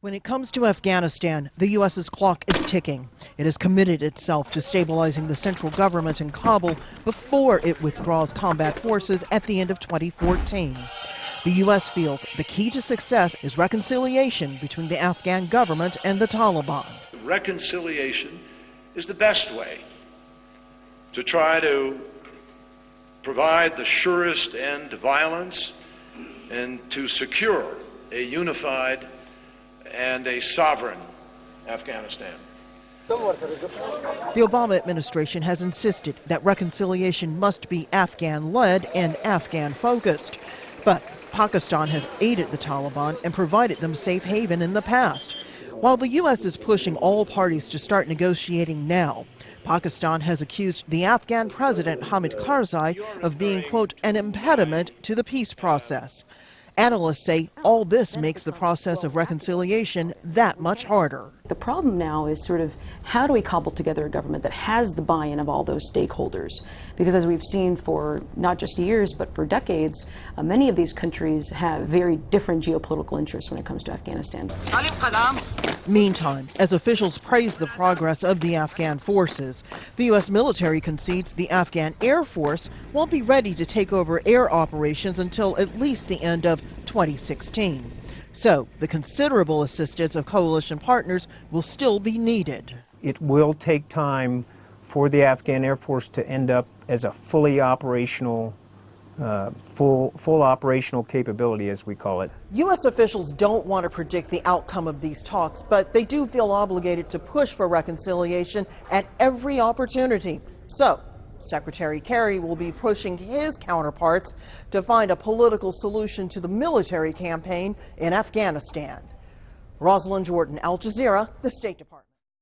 When it comes to Afghanistan, the U.S.'s clock is ticking. It has committed itself to stabilizing the central government in Kabul before it withdraws combat forces at the end of 2014. The U.S. feels the key to success is reconciliation between the Afghan government and the Taliban. Reconciliation is the best way to try to provide the surest end to violence and to secure a unified and a sovereign Afghanistan. The Obama administration has insisted that reconciliation must be Afghan-led and Afghan-focused. But Pakistan has aided the Taliban and provided them safe haven in the past. While the U.S. is pushing all parties to start negotiating now, Pakistan has accused the Afghan president Hamid Karzai of being, quote, an impediment to the peace process. Analysts say all this makes the process of reconciliation that much harder. The problem now is sort of how do we cobble together a government that has the buy-in of all those stakeholders? Because as we've seen for not just years but for decades, many of these countries have very different geopolitical interests when it comes to Afghanistan. Meantime, as officials praise the progress of the Afghan forces, the U.S. military concedes the Afghan Air Force won't be ready to take over air operations until at least the end of 2016. So, the considerable assistance of coalition partners will still be needed. It will take time for the Afghan Air Force to end up as a fully operational, full operational capability, as we call it. U.S. officials don't want to predict the outcome of these talks, but they do feel obligated to push for reconciliation at every opportunity. So, Secretary Kerry will be pushing his counterparts to find a political solution to the military campaign in Afghanistan. Rosalind Jordan, Al Jazeera, the State Department.